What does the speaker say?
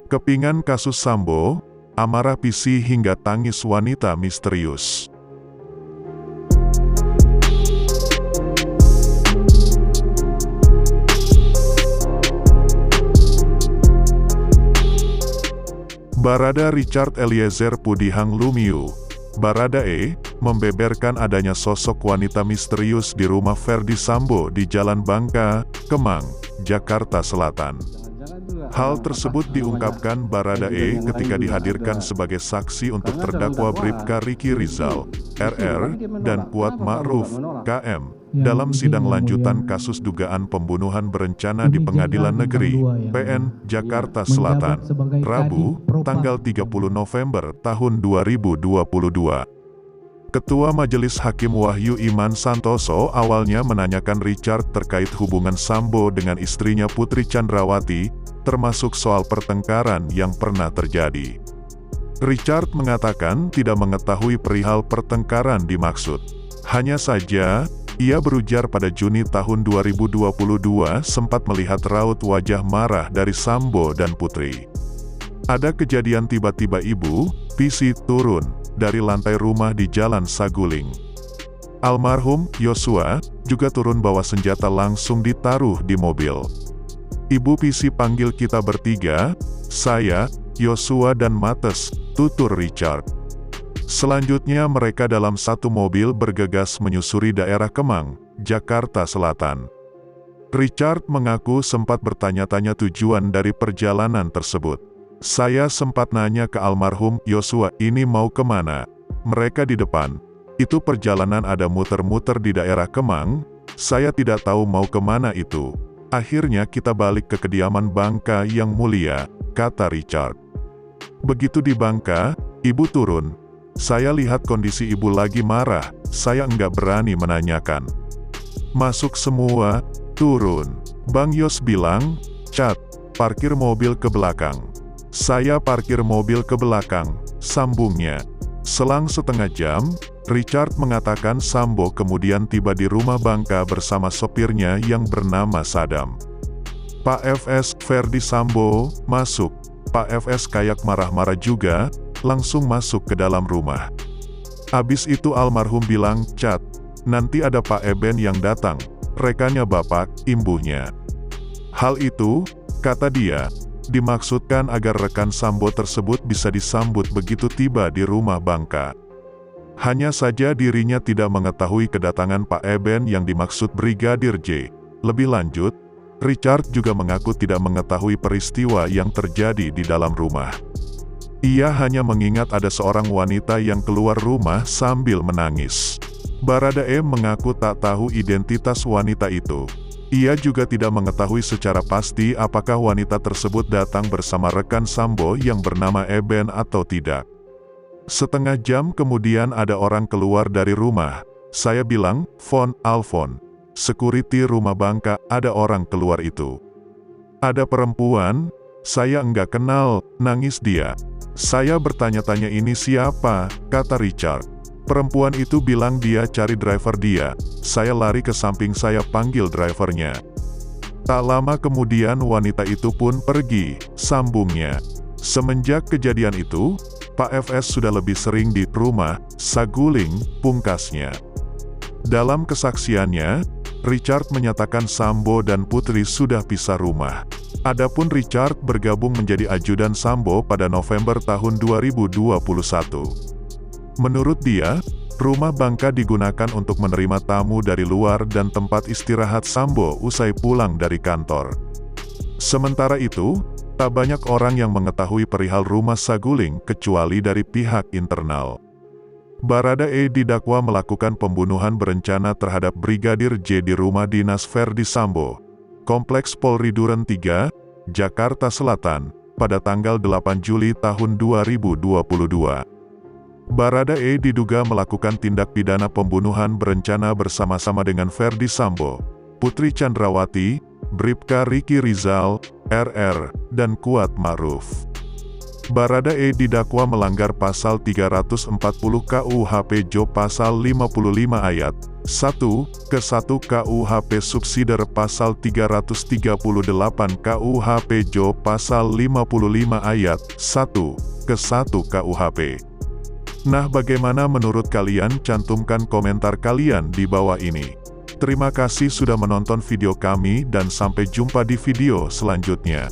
Kepingan kasus Sambo, amarah PC hingga tangis wanita misterius. Barada Richard Eliezer Pudihang Lumiu, Baradae, membeberkan adanya sosok wanita misterius di rumah Ferdy Sambo di Jalan Bangka, Kemang, Jakarta Selatan. Hal tersebut diungkapkan Baradae ketika dihadirkan sebagai saksi untuk terdakwa Bribka Riki Rizal, RR, dan Kuat Ma'ruf, KM, dalam sidang lanjutan kasus dugaan pembunuhan berencana di Pengadilan Negeri, PN, Jakarta Selatan, Rabu, tanggal 30 November tahun 2022. Ketua Majelis Hakim Wahyu Iman Santoso awalnya menanyakan Richard terkait hubungan Sambo dengan istrinya Putri Chandrawati, termasuk soal pertengkaran yang pernah terjadi. Richard mengatakan tidak mengetahui perihal pertengkaran dimaksud. Hanya saja, ia berujar pada Juni tahun 2022 sempat melihat raut wajah marah dari Sambo dan Putri. Ada kejadian tiba-tiba ibu, PC, turun dari lantai rumah di Jalan Saguling. Almarhum, Yosua, juga turun bawa senjata langsung ditaruh di mobil. Ibu PC panggil kita bertiga, saya, Yosua dan Mates, tutur Richard. Selanjutnya mereka dalam satu mobil bergegas menyusuri daerah Kemang, Jakarta Selatan. Richard mengaku sempat bertanya-tanya tujuan dari perjalanan tersebut. Saya sempat nanya ke almarhum Yosua, ini mau kemana? Mereka di depan. Itu perjalanan ada muter-muter di daerah Kemang, saya tidak tahu mau kemana itu. Akhirnya kita balik ke kediaman Bangka yang mulia, kata Richard. Begitu di Bangka, ibu turun. Saya lihat kondisi ibu lagi marah, saya enggak berani menanyakan. Masuk semua, turun. Bang Yos bilang, Cat, parkir mobil ke belakang. Saya parkir mobil ke belakang, sambungnya. Selang setengah jam, Richard mengatakan Sambo kemudian tiba di rumah Bangka bersama sopirnya yang bernama Sadam. Pak FS, Ferdy Sambo, masuk. Pak FS kayak marah-marah juga, langsung masuk ke dalam rumah. Abis itu almarhum bilang, Cat, nanti ada Pak Eben yang datang, rekannya bapak, imbuhnya. Hal itu, kata dia, dimaksudkan agar rekan Sambo tersebut bisa disambut begitu tiba di rumah Bangka. Hanya saja dirinya tidak mengetahui kedatangan Pak Eben yang dimaksud Brigadir J. Lebih lanjut, Richard juga mengaku tidak mengetahui peristiwa yang terjadi di dalam rumah. Ia hanya mengingat ada seorang wanita yang keluar rumah sambil menangis. Baradae mengaku tak tahu identitas wanita itu. Ia juga tidak mengetahui secara pasti apakah wanita tersebut datang bersama rekan Sambo yang bernama Eben atau tidak. Setengah jam kemudian ada orang keluar dari rumah. Saya bilang, Fon, Alfon. Security rumah Bangka, ada orang keluar itu. Ada perempuan, saya enggak kenal, nangis dia. Saya bertanya-tanya ini siapa, kata Richard. Perempuan itu bilang dia cari driver dia. Saya lari ke samping, saya panggil drivernya. Tak lama kemudian wanita itu pun pergi, sambungnya. Semenjak kejadian itu, Pak FS sudah lebih sering di rumah Saguling, pungkasnya. Dalam kesaksiannya, Richard menyatakan Sambo dan Putri sudah pisah rumah. Adapun Richard bergabung menjadi ajudan Sambo pada November tahun 2021. Menurut dia, rumah Bangka digunakan untuk menerima tamu dari luar dan tempat istirahat Sambo usai pulang dari kantor. Sementara itu, tak banyak orang yang mengetahui perihal rumah Saguling kecuali dari pihak internal. Baradae didakwa melakukan pembunuhan berencana terhadap Brigadir J di rumah dinas Ferdy Sambo, Kompleks Polri Duren 3, Jakarta Selatan, pada tanggal 8 Juli tahun 2022. Baradae diduga melakukan tindak pidana pembunuhan berencana bersama-sama dengan Ferdy Sambo, Putri Chandrawati, Bribka Riki Rizal, RR, dan Kuat Ma'ruf. Baradae didakwa melanggar pasal 340 KUHP JO pasal 55 ayat 1. Ke 1 KUHP Subsider Pasal 338 KUHP Jo Pasal 55 Ayat 1 ke 1 KUHP. Nah, bagaimana menurut kalian? Cantumkan komentar kalian di bawah ini. Terima kasih sudah menonton video kami dan sampai jumpa di video selanjutnya.